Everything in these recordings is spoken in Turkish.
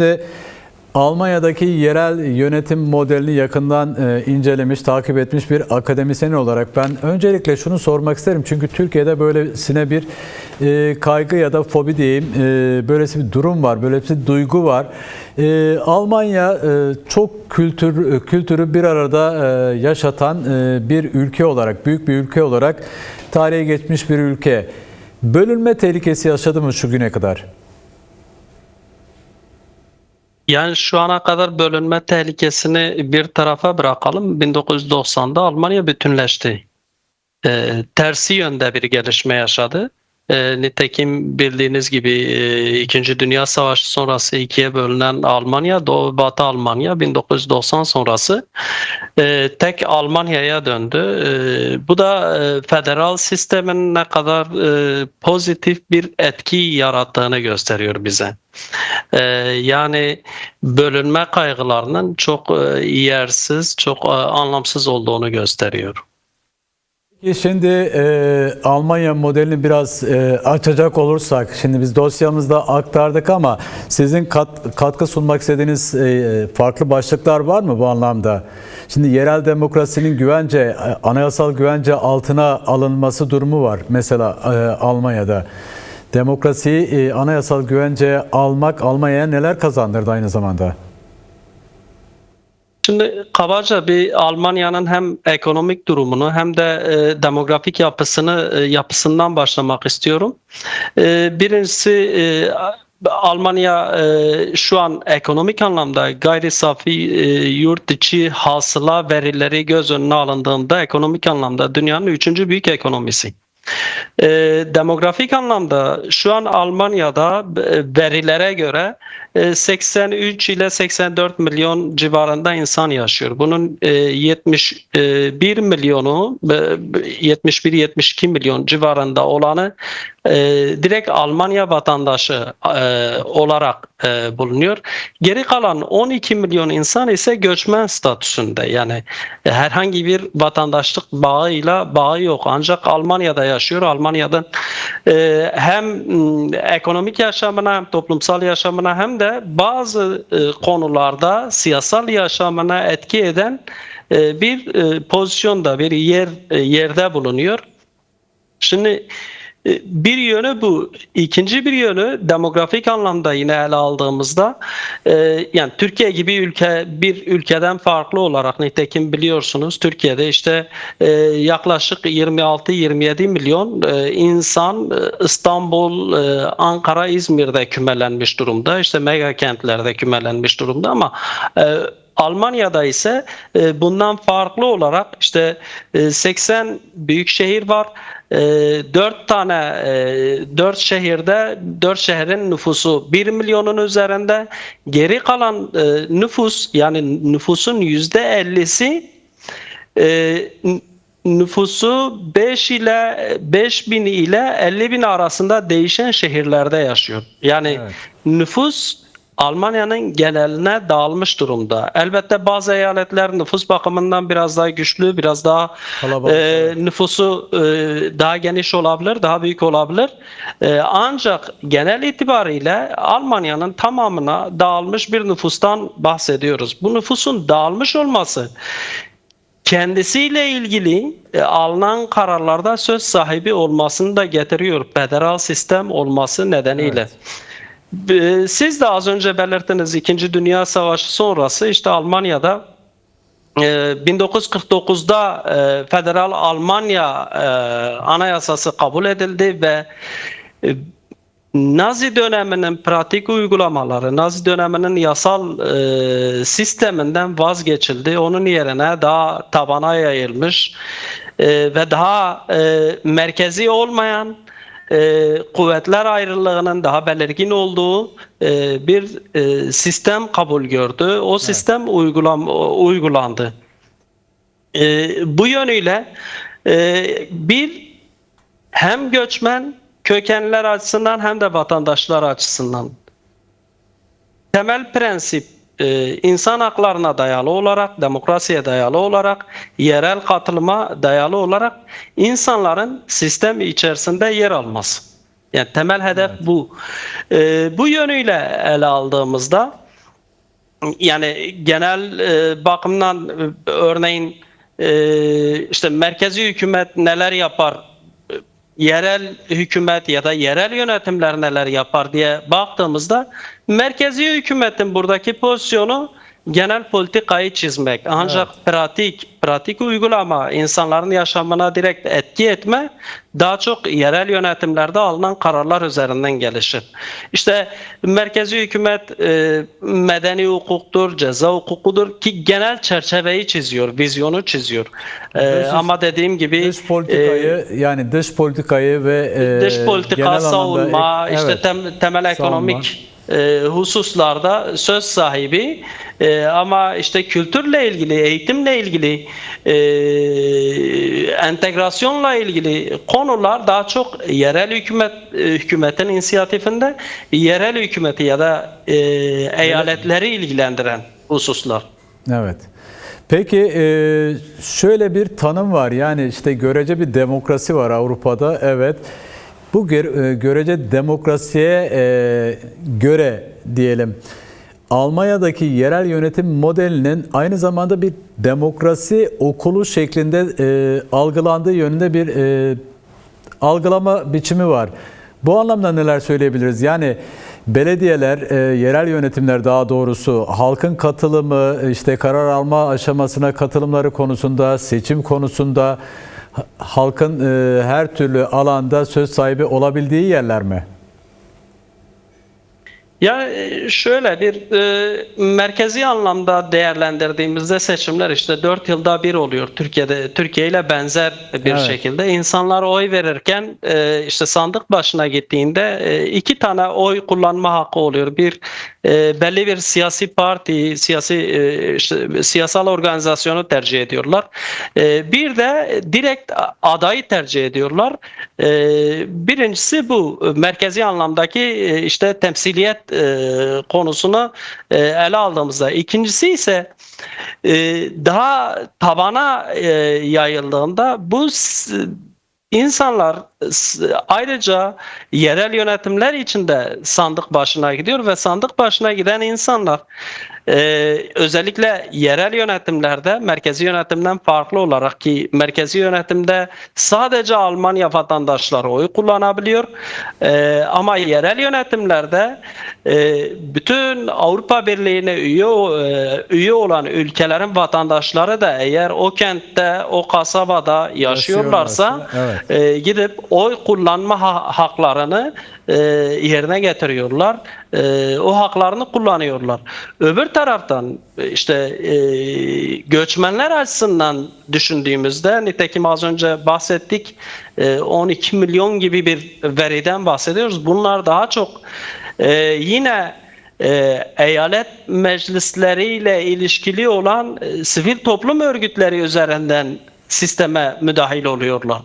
de Almanya'daki yerel yönetim modelini yakından incelemiş, takip etmiş bir akademisyen olarak ben öncelikle şunu sormak isterim. Çünkü Türkiye'de böylesine bir kaygı ya da fobi diyeyim, böylesi bir durum var, böylesi bir duygu var. Almanya çok kültürü bir arada yaşatan bir ülke olarak, büyük bir ülke olarak tarihe geçmiş bir ülke. Bölünme tehlikesi yaşadı mı şu güne kadar? Yani şu ana kadar bölünme tehlikesini bir tarafa bırakalım. 1990'da Almanya bütünleşti. Tersi yönde bir gelişme yaşadı. Nitekim bildiğiniz gibi İkinci Dünya Savaşı sonrası ikiye bölünen Almanya, Doğu ve Batı Almanya 1990 sonrası tek Almanya'ya döndü. Bu da federal sistemin ne kadar pozitif bir etki yarattığını gösteriyor bize. Yani bölünme kaygılarının çok yersiz, çok anlamsız olduğunu gösteriyor. Şimdi Almanya modelini biraz açacak olursak, şimdi biz dosyamızda aktardık ama sizin katkı sunmak istediğiniz farklı başlıklar var mı bu anlamda? Şimdi yerel demokrasinin güvence, anayasal güvence altına alınması durumu var mesela Almanya'da. Demokrasiyi anayasal güvence almak Almanya'ya neler kazandırdı aynı zamanda? Şimdi kabaca bir Almanya'nın hem ekonomik durumunu hem de demografik yapısından başlamak istiyorum. Birincisi Almanya şu an ekonomik anlamda gayri safi yurt içi hasıla verileri göz önüne alındığında ekonomik anlamda dünyanın 3. büyük ekonomisi. Demografik anlamda şu an Almanya'da verilere göre 83 ile 84 milyon civarında insan yaşıyor. Bunun 71 milyonu, 71-72 milyon civarında olanı direkt Almanya vatandaşı olarak bulunuyor. Geri kalan 12 milyon insan ise göçmen statüsünde. Yani herhangi bir vatandaşlık bağı yok. Ancak Almanya'da yaşıyor. Almanya'dan hem ekonomik yaşamına hem toplumsal yaşamına hem de bazı konularda siyasal yaşamına etki eden bir pozisyonda, bir yerde bulunuyor. Şimdi bir yönü bu. İkinci bir yönü demografik anlamda yine ele aldığımızda yani Türkiye gibi bir ülkeden farklı olarak nitekim biliyorsunuz Türkiye'de işte yaklaşık 26-27 milyon insan İstanbul, Ankara, İzmir'de kümelenmiş durumda. İşte mega kentlerde kümelenmiş durumda ama Almanya'da ise bundan farklı olarak işte 80 büyük şehir var. 4 şehirde 4 şehrin nüfusu 1 milyonun üzerinde. Geri kalan nüfus yani nüfusun %50'si nüfusu 5.000 ile 50.000 arasında değişen şehirlerde yaşıyor. Yani Evet. nüfus Almanya'nın geneline dağılmış durumda. Elbette bazı eyaletler nüfus bakımından biraz daha güçlü, biraz daha Kalabalık. nüfusu daha geniş olabilir, daha büyük olabilir. Ancak genel itibariyle Almanya'nın tamamına dağılmış bir nüfustan bahsediyoruz. Bu nüfusun dağılmış olması kendisiyle ilgili alınan kararlarda söz sahibi olmasını da getiriyor. Federal sistem olması nedeniyle. Evet. Siz de az önce belirttiniz, İkinci Dünya Savaşı sonrası işte Almanya'da 1949'da Federal Almanya Anayasası kabul edildi ve Nazi döneminin pratik uygulamaları, Nazi döneminin yasal sisteminden vazgeçildi. Onun yerine daha tabana yayılmış ve daha merkezi olmayan kuvvetler ayrılığının daha belirgin olduğu bir sistem kabul gördü. O sistem uygulandı. Bu yönüyle bir hem göçmen kökenliler açısından hem de vatandaşlar açısından temel prensip insan haklarına dayalı olarak, demokrasiye dayalı olarak, yerel katılıma dayalı olarak insanların sistem içerisinde yer alması. Yani temel hedef bu. Bu yönüyle ele aldığımızda yani genel bakımdan örneğin işte merkezi hükümet neler yapar, yerel hükümet ya da yerel yönetimler neler yapar diye baktığımızda merkezi hükümetin buradaki pozisyonu genel politikayı çizmek. Ancak pratik uygulama, insanların yaşamına direkt etki etme daha çok yerel yönetimlerde alınan kararlar üzerinden gelişir. İşte merkezi hükümet medeni hukuktur, ceza hukukudur ki genel çerçeveyi çiziyor, vizyonu çiziyor. Ama dediğim gibi dış politikayı yani dış politikayı ve dış genel politika, anlamda savunma, işte evet, temel savunma. ekonomik hususlarda söz sahibi, ama işte kültürle ilgili, eğitimle ilgili, entegrasyonla ilgili konular daha çok yerel hükümetin inisiyatifinde, yerel hükümeti ya da eyaletleri ilgilendiren hususlar. Evet. Peki şöyle bir tanım var. Yani işte görece bir demokrasi var Avrupa'da. Evet. Bu görece demokrasiye göre diyelim Almanya'daki yerel yönetim modelinin aynı zamanda bir demokrasi okulu şeklinde algılandığı yönünde bir algılama biçimi var. Bu anlamda neler söyleyebiliriz? Yani belediyeler, yerel yönetimler daha doğrusu halkın katılımı, işte karar alma aşamasına katılımları konusunda, seçim konusunda halkın her türlü alanda söz sahibi olabildiği yerler mi? Ya şöyle bir merkezi anlamda değerlendirdiğimizde seçimler işte 4 yılda bir oluyor Türkiye'de. Türkiye ile benzer bir Evet. şekilde insanlar oy verirken işte sandık başına gittiğinde 2 tane oy kullanma hakkı oluyor. Bir belli bir siyasi parti, işte siyasal organizasyonu tercih ediyorlar. Bir de direkt adayı tercih ediyorlar. Birincisi bu merkezi anlamdaki işte temsiliyet konusunu ele aldığımızda. İkincisi ise daha tabana yayıldığında bu insanlar ayrıca yerel yönetimler içinde sandık başına gidiyor ve sandık başına giden insanlar özellikle yerel yönetimlerde merkezi yönetimden farklı olarak, ki merkezi yönetimde sadece Almanya vatandaşları oy kullanabiliyor, ama yerel yönetimlerde bütün Avrupa Birliği'ne üye olan ülkelerin vatandaşları da eğer o kentte, o kasabada yaşıyorlarsa evet, gidip oy kullanma haklarını yerine getiriyorlar. O haklarını kullanıyorlar. Öbür taraftan işte göçmenler açısından düşündüğümüzde, nitekim az önce bahsettik, 12 milyon gibi bir veriden bahsediyoruz. Bunlar daha çok yine eyalet meclisleriyle ilişkili olan sivil toplum örgütleri üzerinden sisteme müdahil oluyorlar.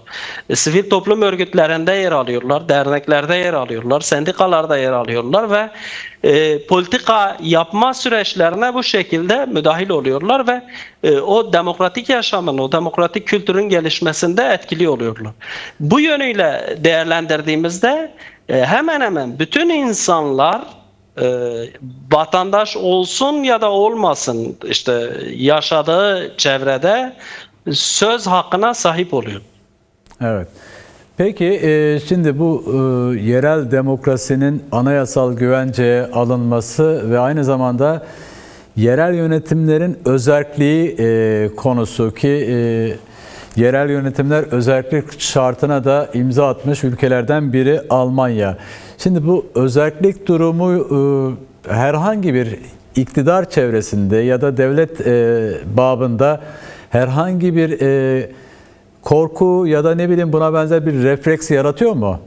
Sivil toplum örgütlerinde yer alıyorlar, derneklerde yer alıyorlar, sendikalarda yer alıyorlar ve politika yapma süreçlerine bu şekilde müdahil oluyorlar ve o demokratik yaşamın, o demokratik kültürün gelişmesinde etkili oluyorlar. Bu yönüyle değerlendirdiğimizde hemen hemen bütün insanlar vatandaş olsun ya da olmasın, işte yaşadığı çevrede söz hakkına sahip oluyor. Evet. Peki şimdi bu yerel demokrasinin anayasal güvenceye alınması ve aynı zamanda yerel yönetimlerin özerkliği konusu ki yerel yönetimler özerklik şartına da imza atmış ülkelerden biri Almanya. Şimdi bu özerklik durumu herhangi bir iktidar çevresinde ya da devlet babında herhangi bir korku ya da ne bileyim buna benzer bir refleks yaratıyor mu?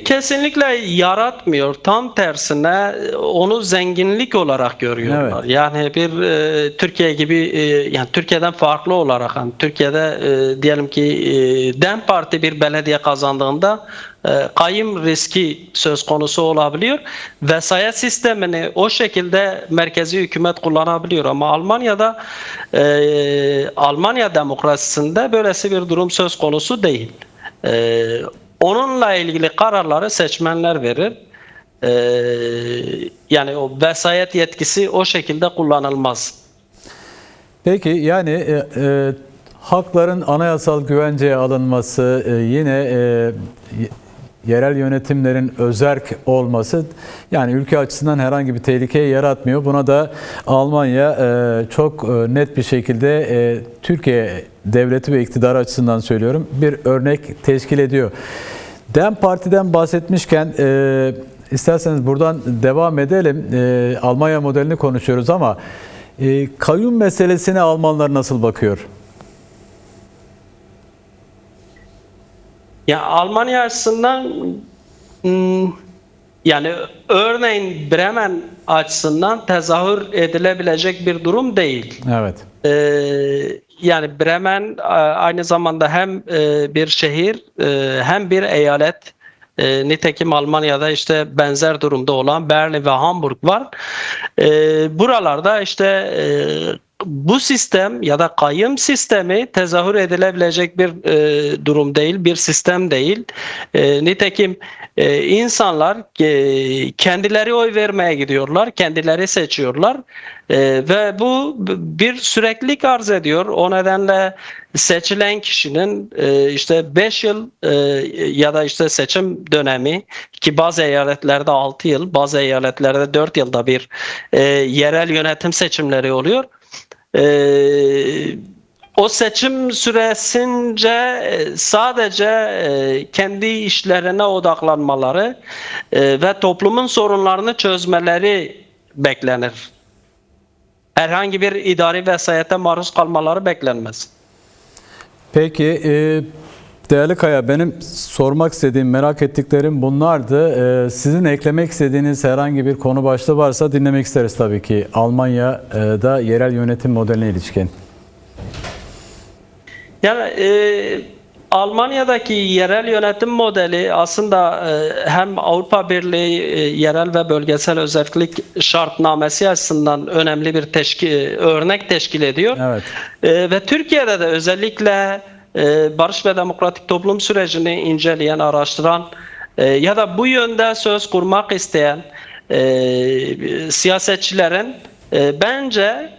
Kesinlikle yaratmıyor. Tam tersine onu zenginlik olarak görüyorlar. Evet. Yani bir Türkiye gibi, yani Türkiye'den farklı olarak, yani Türkiye'de diyelim ki DEM Parti bir belediye kazandığında kayım riski söz konusu olabiliyor. Vesayet sistemini o şekilde merkezi hükümet kullanabiliyor ama Almanya'da Almanya demokrasisinde böylesi bir durum söz konusu değil. Onunla ilgili kararları seçmenler verir. yani o vesayet yetkisi o şekilde kullanılmaz. Peki yani hakların anayasal güvenceye alınması, yerel yönetimlerin özerk olması yani ülke açısından herhangi bir tehlikeyi yaratmıyor. Buna da Almanya çok net bir şekilde Türkiye devleti ve iktidarı açısından söylüyorum bir örnek teşkil ediyor. DEM Parti'den bahsetmişken isterseniz buradan devam edelim. Almanya modelini konuşuyoruz ama kayyum meselesine Almanlar nasıl bakıyor? Ya Almanya açısından yani örneğin Bremen açısından tezahür edilebilecek bir durum değil. Evet. Yani Bremen aynı zamanda hem bir şehir hem bir eyalet. Nitekim Almanya'da işte benzer durumda olan Berlin ve Hamburg var. Buralarda işte bu sistem ya da kayyum sistemi tezahür edilebilecek bir durum değil, bir sistem değil. Nitekim insanlar kendileri oy vermeye gidiyorlar, kendileri seçiyorlar ve bu bir süreklilik arz ediyor. O nedenle seçilen kişinin işte 5 yıl ya da işte seçim dönemi ki bazı eyaletlerde 6 yıl, bazı eyaletlerde 4 yılda bir yerel yönetim seçimleri oluyor. O seçim süresince sadece kendi işlerine odaklanmaları ve toplumun sorunlarını çözmeleri beklenir. Herhangi bir idari vesayete maruz kalmaları beklenmez. Peki değerli Kaya, benim sormak istediğim, merak ettiklerim bunlardı. Sizin eklemek istediğiniz herhangi bir konu başlığı varsa dinlemek isteriz tabii ki. Almanya'da yerel yönetim modeline ilişkin. Yani Almanya'daki yerel yönetim modeli aslında hem Avrupa Birliği yerel ve bölgesel özellik şartnamesi açısından önemli bir örnek teşkil ediyor. Evet. Ve Türkiye'de de özellikle barış ve demokratik toplum sürecini inceleyen, araştıran ya da bu yönde söz kurmak isteyen siyasetçilerin bence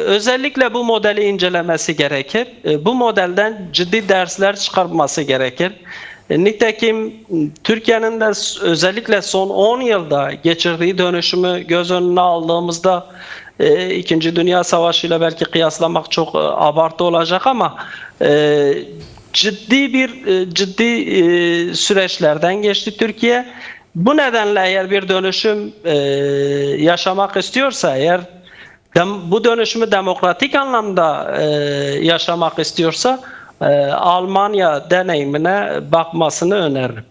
özellikle bu modeli incelemesi gerekir. Bu modelden ciddi dersler çıkarması gerekir. Nitekim Türkiye'nin de özellikle son 10 yılda geçirdiği dönüşümü göz önüne aldığımızda İkinci Dünya Savaşı ile belki kıyaslamak çok abartı olacak ama ciddi süreçlerden geçti Türkiye. Bu nedenle eğer bir dönüşüm yaşamak istiyorsa, eğer bu dönüşümü demokratik anlamda yaşamak istiyorsa Almanya deneyimine bakmasını öneririm.